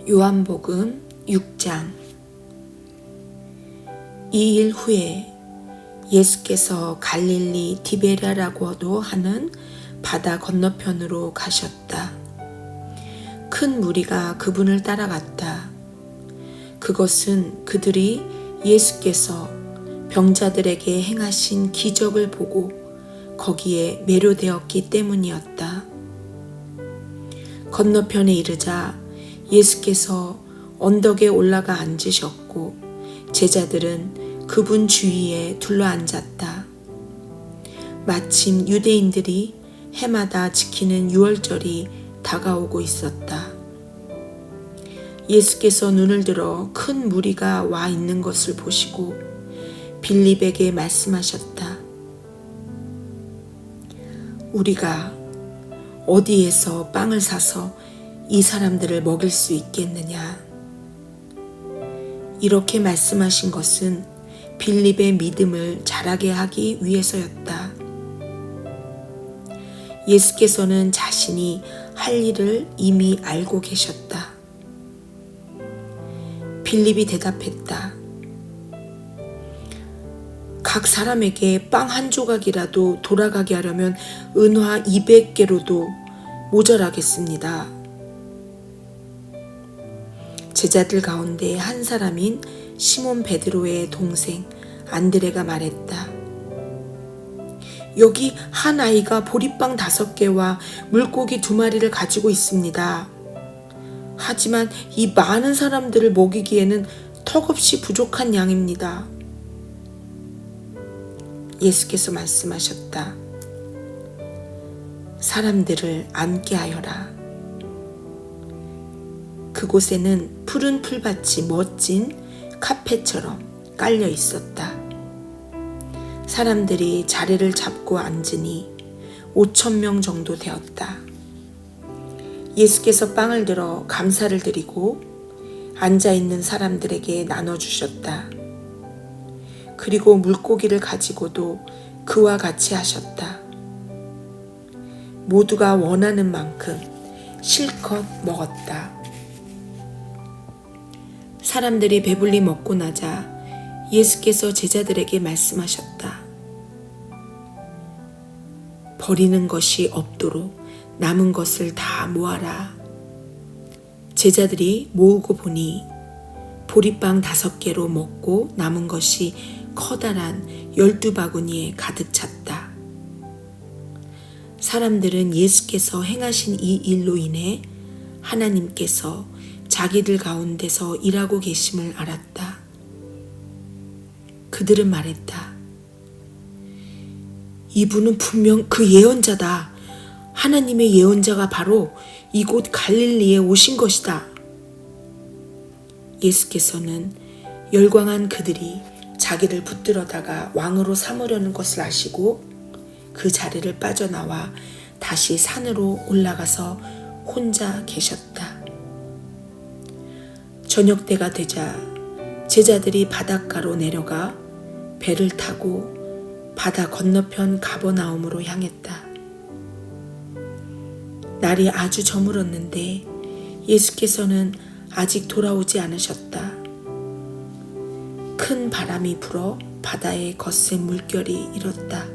요한복음 6장. 이 일 후에 예수께서 갈릴리 디베랴라고도 하는 바다 건너편으로 가셨다. 큰 무리가 그분을 따라갔다. 그것은 그들이 예수께서 병자들에게 행하신 기적을 보고 거기에 매료되었기 때문이었다. 건너편에 이르자 예수께서 언덕에 올라가 앉으셨고 제자들은 그분 주위에 둘러앉았다. 마침 유대인들이 해마다 지키는 유월절이 다가오고 있었다. 예수께서 눈을 들어 큰 무리가 와 있는 것을 보시고 빌립에게 말씀하셨다. 우리가 어디에서 빵을 사서 이 사람들을 먹일 수 있겠느냐? 이렇게 말씀하신 것은 빌립의 믿음을 자라게 하기 위해서였다. 예수께서는 자신이 할 일을 이미 알고 계셨다. 빌립이 대답했다. 각 사람에게 빵 한 조각이라도 돌아가게 하려면 은화 200개로도 모자라겠습니다. 제자들 가운데 한 사람인 시몬 베드로의 동생 안드레가 말했다. 여기 한 아이가 보리빵 5개와 물고기 2마리를 가지고 있습니다. 하지만 이 많은 사람들을 먹이기에는 턱없이 부족한 양입니다. 예수께서 말씀하셨다. 사람들을 앉게 하여라. 그곳에는 푸른 풀밭이 멋진 카펫처럼 깔려 있었다. 사람들이 자리를 잡고 앉으니 5,000명 정도 되었다. 예수께서 빵을 들어 감사를 드리고 앉아있는 사람들에게 나눠주셨다. 그리고 물고기를 가지고도 그와 같이 하셨다. 모두가 원하는 만큼 실컷 먹었다. 사람들이 배불리 먹고 나자 예수께서 제자들에게 말씀하셨다. 버리는 것이 없도록 남은 것을 다 모아라. 제자들이 모으고 보니 보리빵 5개로 먹고 남은 것이 커다란 12바구니에 가득 찼다. 사람들은 예수께서 행하신 이 일로 인해 하나님께서 자기들 가운데서 일하고 계심을 알았다. 그들은 말했다. 이분은 분명 그 예언자다. 하나님의 예언자가 바로 이곳 갈릴리에 오신 것이다. 예수께서는 열광한 그들이 자기를 붙들어다가 왕으로 삼으려는 것을 아시고 그 자리를 빠져나와 다시 산으로 올라가서 혼자 계셨다. 저녁 때가 되자 제자들이 바닷가로 내려가 배를 타고 바다 건너편 가버나움으로 향했다. 날이 아주 저물었는데 예수께서는 아직 돌아오지 않으셨다. 큰 바람이 불어 바다에 거센 물결이 일었다.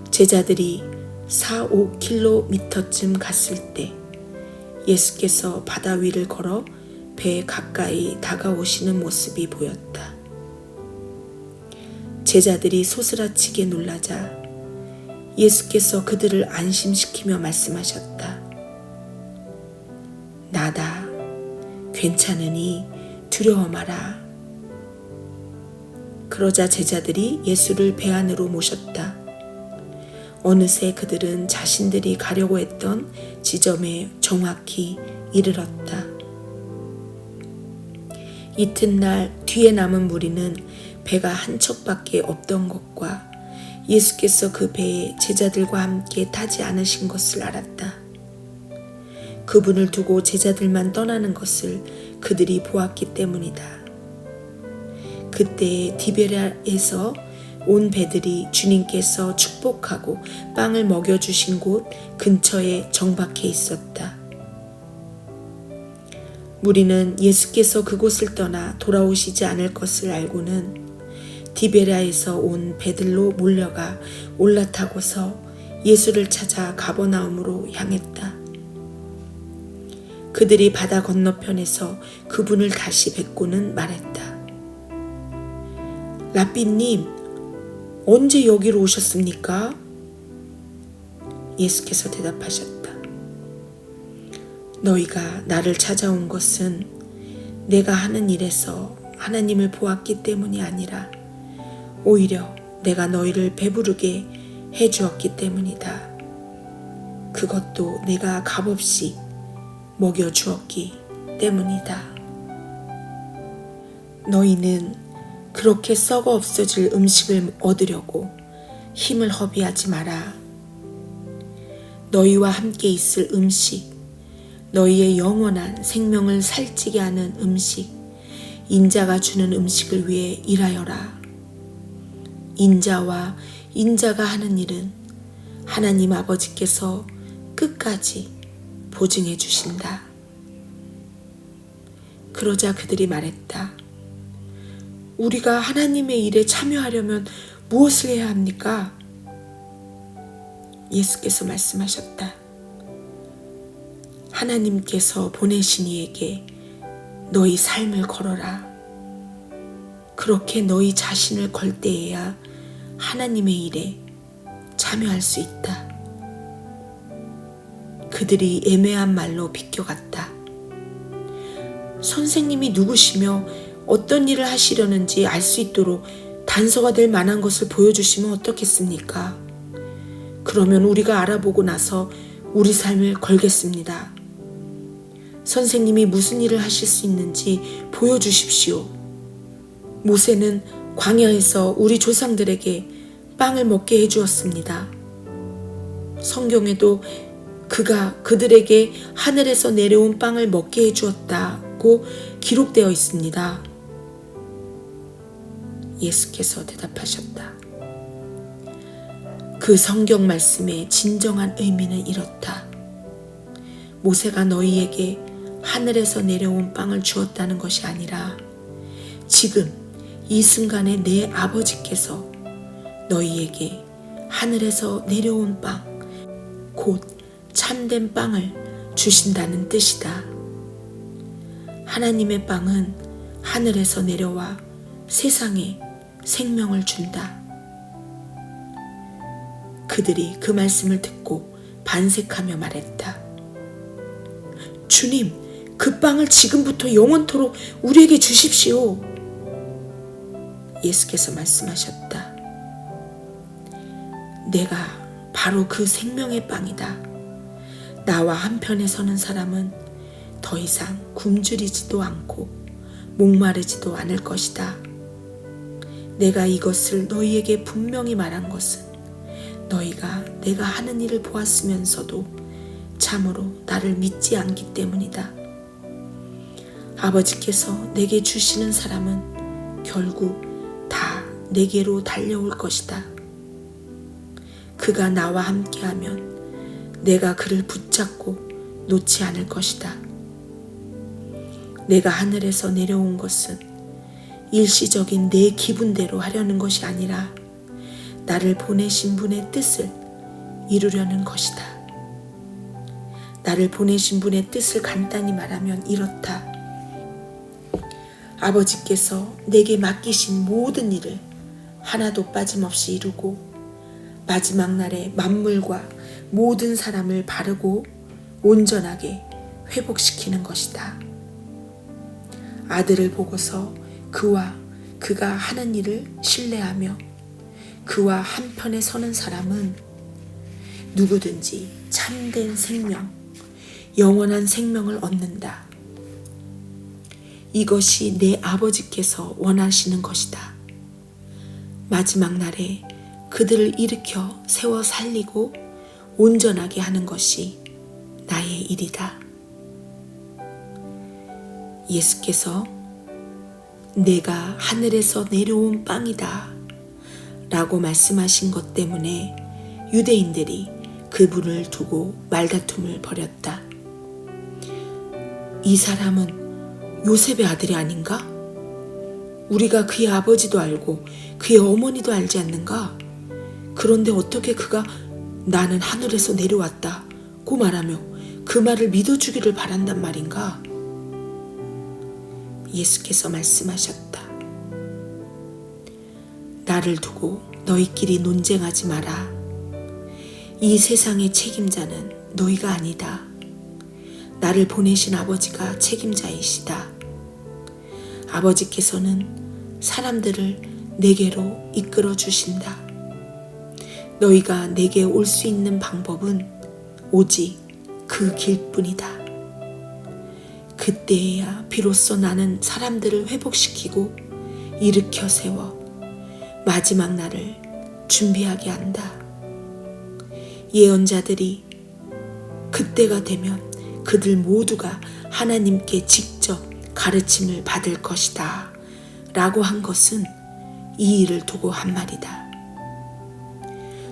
제자들이 4-5km쯤 갔을 때 예수께서 바다 위를 걸어 배에 가까이 다가오시는 모습이 보였다. 제자들이 소스라치게 놀라자 예수께서 그들을 안심시키며 말씀하셨다. 나다. 괜찮으니 두려워 마라. 그러자 제자들이 예수를 배 안으로 모셨다. 어느새 그들은 자신들이 가려고 했던 지점에 정확히 이르렀다. 이튿날 뒤에 남은 무리는 배가 한 척밖에 없던 것과 예수께서 그 배에 제자들과 함께 타지 않으신 것을 알았다. 그분을 두고 제자들만 떠나는 것을 그들이 보았기 때문이다. 그때 디베랴에서 온 배들이 주님께서 축복하고 빵을 먹여주신 곳 근처에 정박해 있었다. 무리는 예수께서 그곳을 떠나 돌아오시지 않을 것을 알고는 디베랴에서 온 배들로 몰려가 올라타고서 예수를 찾아 가버나움으로 향했다. 그들이 바다 건너편에서 그분을 다시 뵙고는 말했다. 랍비님, 언제 여기로 오셨습니까? 예수께서 대답하셨다. 너희가 나를 찾아온 것은 내가 하는 일에서 하나님을 보았기 때문이 아니라 오히려 내가 너희를 배부르게 해주었기 때문이다. 그것도 내가 값없이 먹여주었기 때문이다. 너희는 그렇게 썩어 없어질 음식을 얻으려고 힘을 허비하지 마라. 너희와 함께 있을 음식, 너희의 영원한 생명을 살찌게 하는 음식, 인자가 주는 음식을 위해 일하여라. 인자와 인자가 하는 일은 하나님 아버지께서 끝까지 보증해 주신다. 그러자 그들이 말했다. 우리가 하나님의 일에 참여하려면 무엇을 해야 합니까? 예수께서 말씀하셨다. 하나님께서 보내신 이에게 너희 삶을 걸어라. 그렇게 너희 자신을 걸 때에야 하나님의 일에 참여할 수 있다. 그들이 애매한 말로 비껴갔다. 선생님이 누구시며 어떤 일을 하시려는지 알 수 있도록 단서가 될 만한 것을 보여주시면 어떻겠습니까? 그러면 우리가 알아보고 나서 우리 삶을 걸겠습니다. 선생님이 무슨 일을 하실 수 있는지 보여주십시오. 모세는 광야에서 우리 조상들에게 빵을 먹게 해주었습니다. 성경에도 그가 그들에게 하늘에서 내려온 빵을 먹게 해주었다고 기록되어 있습니다. 예수께서 대답하셨다. 그 성경 말씀의 진정한 의미는 이렇다. 모세가 너희에게 하늘에서 내려온 빵을 주었다는 것이 아니라 지금 이 순간에 내 아버지께서 너희에게 하늘에서 내려온 빵, 곧 참된 빵을 주신다는 뜻이다. 하나님의 빵은 하늘에서 내려와 세상에 생명을 준다. 그들이 그 말씀을 듣고 반색하며 말했다. 주님, 그 빵을 지금부터 영원토록 우리에게 주십시오. 예수께서 말씀하셨다. 내가 바로 그 생명의 빵이다. 나와 한편에 서는 사람은 더 이상 굶주리지도 않고 목마르지도 않을 것이다. 내가 이것을 너희에게 분명히 말한 것은 너희가 내가 하는 일을 보았으면서도 참으로 나를 믿지 않기 때문이다. 아버지께서 내게 주시는 사람은 결국 다 내게로 달려올 것이다. 그가 나와 함께하면 내가 그를 붙잡고 놓지 않을 것이다. 내가 하늘에서 내려온 것은 일시적인 내 기분대로 하려는 것이 아니라 나를 보내신 분의 뜻을 이루려는 것이다. 나를 보내신 분의 뜻을 간단히 말하면 이렇다. 아버지께서 내게 맡기신 모든 일을 하나도 빠짐없이 이루고 마지막 날에 만물과 모든 사람을 바르고 온전하게 회복시키는 것이다. 아들을 보고서 그와 그가 하는 일을 신뢰하며 그와 한편에 서는 사람은 누구든지 참된 생명, 영원한 생명을 얻는다. 이것이 내 아버지께서 원하시는 것이다. 마지막 날에 그들을 일으켜 세워 살리고 온전하게 하는 것이 나의 일이다. 예수께서 내가 하늘에서 내려온 빵이다 라고 말씀하신 것 때문에 유대인들이 그분을 두고 말다툼을 벌였다. 이 사람은 요셉의 아들이 아닌가? 우리가 그의 아버지도 알고 그의 어머니도 알지 않는가? 그런데 어떻게 그가 나는 하늘에서 내려왔다고 말하며 그 말을 믿어주기를 바란단 말인가? 예수께서 말씀하셨다. 나를 두고 너희끼리 논쟁하지 마라. 이 세상의 책임자는 너희가 아니다. 나를 보내신 아버지가 책임자이시다. 아버지께서는 사람들을 내게로 이끌어 주신다. 너희가 내게 올 수 있는 방법은 오직 그 길뿐이다. 그때에야 비로소 나는 사람들을 회복시키고 일으켜 세워 마지막 날을 준비하게 한다. 예언자들이 그때가 되면 그들 모두가 하나님께 직접 가르침을 받을 것이다 라고 한 것은 이 일을 두고 한 말이다.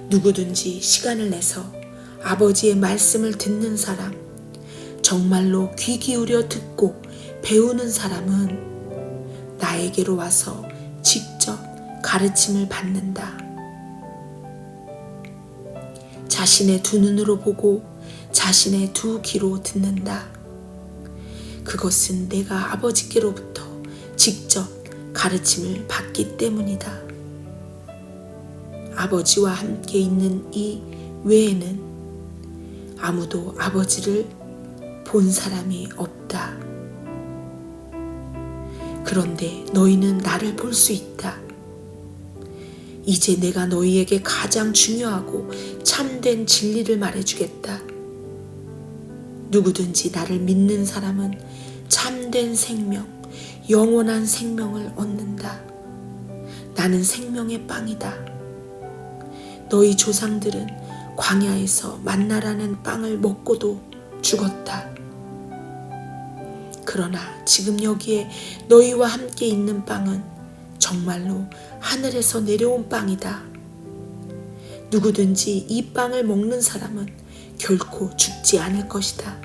누구든지 시간을 내서 아버지의 말씀을 듣는 사람, 정말로 귀 기울여 듣고 배우는 사람은 나에게로 와서 직접 가르침을 받는다. 자신의 두 눈으로 보고 자신의 두 귀로 듣는다. 그것은 내가 아버지께로부터 직접 가르침을 받기 때문이다. 아버지와 함께 있는 이 외에는 아무도 아버지를 본 사람이 없다. 그런데 너희는 나를 볼 수 있다. 이제 내가 너희에게 가장 중요하고 참된 진리를 말해주겠다. 누구든지 나를 믿는 사람은 참된 생명, 영원한 생명을 얻는다. 나는 생명의 빵이다. 너희 조상들은 광야에서 만나라는 빵을 먹고도 죽었다. 그러나 지금 여기에 너희와 함께 있는 빵은 정말로 하늘에서 내려온 빵이다. 누구든지 이 빵을 먹는 사람은 결코 죽지 않을 것이다.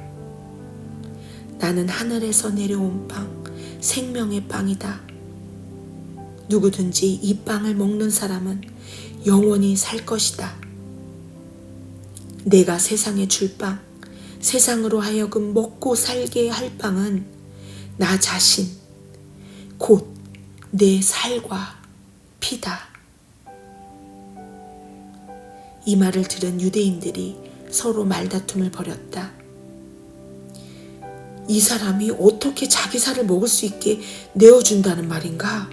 나는 하늘에서 내려온 빵, 생명의 빵이다. 누구든지 이 빵을 먹는 사람은 영원히 살 것이다. 내가 세상에 줄 빵, 세상으로 하여금 먹고 살게 할 빵은 나 자신, 곧 내 살과 피다. 이 말을 들은 유대인들이 서로 말다툼을 벌였다. 이 사람이 어떻게 자기 살을 먹을 수 있게 내어준다는 말인가?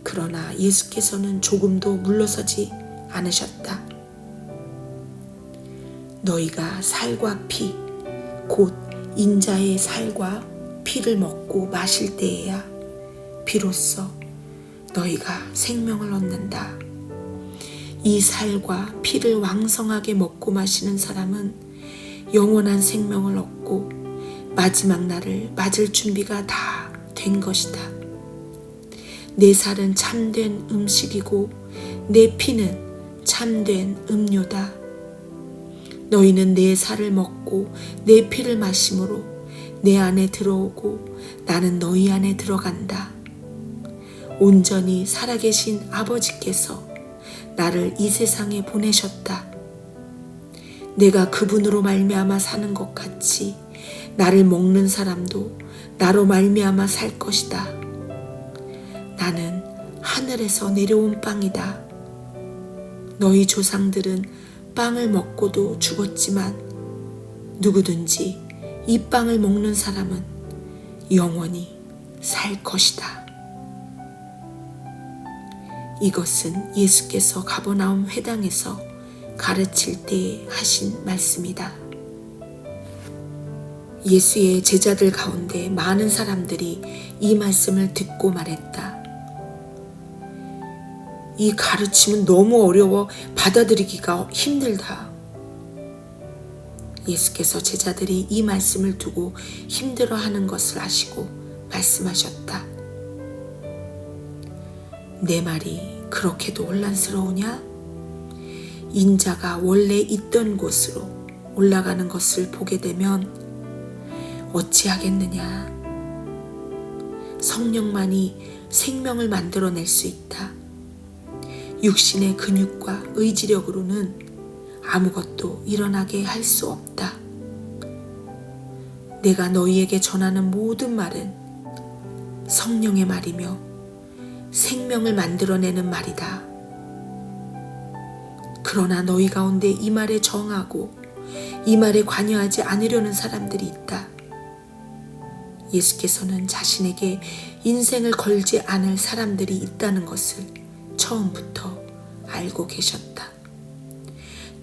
그러나 예수께서는 조금도 물러서지 않으셨다. 너희가 살과 피, 곧 인자의 살과 피를 먹고 마실 때에야 비로소 너희가 생명을 얻는다. 이 살과 피를 왕성하게 먹고 마시는 사람은 영원한 생명을 얻고 마지막 날을 맞을 준비가 다 된 것이다. 내 살은 참된 음식이고 내 피는 참된 음료다. 너희는 내 살을 먹고 내 피를 마심으로 내 안에 들어오고 나는 너희 안에 들어간다. 온전히 살아계신 아버지께서 나를 이 세상에 보내셨다. 내가 그분으로 말미암아 사는 것 같이 나를 먹는 사람도 나로 말미암아 살 것이다. 나는 하늘에서 내려온 빵이다. 너희 조상들은 빵을 먹고도 죽었지만 누구든지 이 빵을 먹는 사람은 영원히 살 것이다. 이것은 예수께서 가버나움 회당에서 가르칠 때 하신 말씀이다. 예수의 제자들 가운데 많은 사람들이 이 말씀을 듣고 말했다. 이 가르침은 너무 어려워 받아들이기가 힘들다. 예수께서 제자들이 이 말씀을 두고 힘들어하는 것을 아시고 말씀하셨다. 내 말이 그렇게도 혼란스러우냐? 인자가 원래 있던 곳으로 올라가는 것을 보게 되면 어찌하겠느냐. 성령만이 생명을 만들어낼 수 있다. 육신의 근육과 의지력으로는 아무것도 일어나게 할 수 없다. 내가 너희에게 전하는 모든 말은 성령의 말이며 생명을 만들어내는 말이다. 그러나 너희 가운데 이 말에 정하고 이 말에 관여하지 않으려는 사람들이 있다. 예수께서는 자신에게 인생을 걸지 않을 사람들이 있다는 것을 처음부터 알고 계셨다.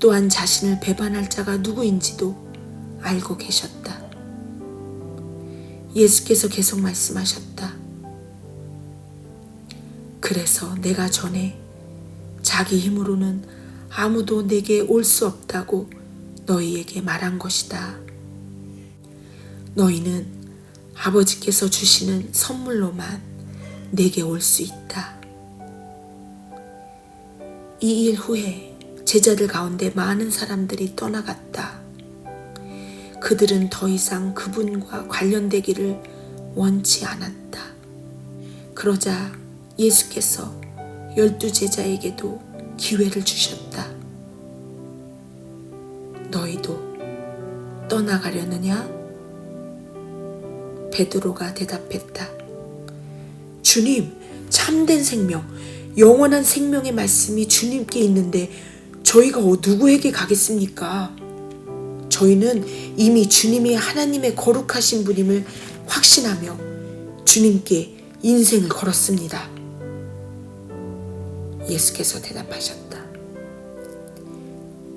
또한 자신을 배반할 자가 누구인지도 알고 계셨다. 예수께서 계속 말씀하셨다. 그래서 내가 전에 자기 힘으로는 아무도 내게 올 수 없다고 너희에게 말한 것이다. 너희는 아버지께서 주시는 선물로만 내게 올 수 있다. 이 일 후에 제자들 가운데 많은 사람들이 떠나갔다. 그들은 더 이상 그분과 관련되기를 원치 않았다. 그러자 예수께서 12 제자에게도 기회를 주셨다. 너희도 떠나가려느냐? 베드로가 대답했다. 주님, 참된 생명, 영원한 생명의 말씀이 주님께 있는데 저희가 누구에게 가겠습니까? 저희는 이미 주님이 하나님의 거룩하신 분임을 확신하며 주님께 인생을 걸었습니다. 예수께서 대답하셨다.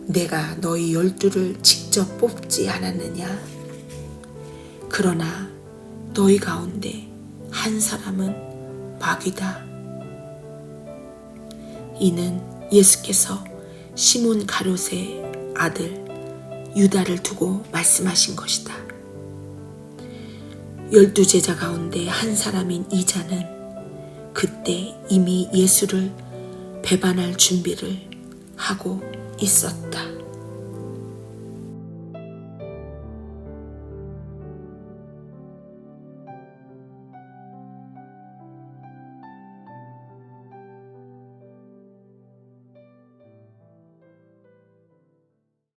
내가 너희 12를 직접 뽑지 않았느냐? 그러나 너희 가운데 한 사람은 마귀다. 이는 예수께서 시몬 가룟의 아들 유다를 두고 말씀하신 것이다. 12 제자 가운데 한 사람인 이 자는 그때 이미 예수를 배반할 준비를 하고 있었다.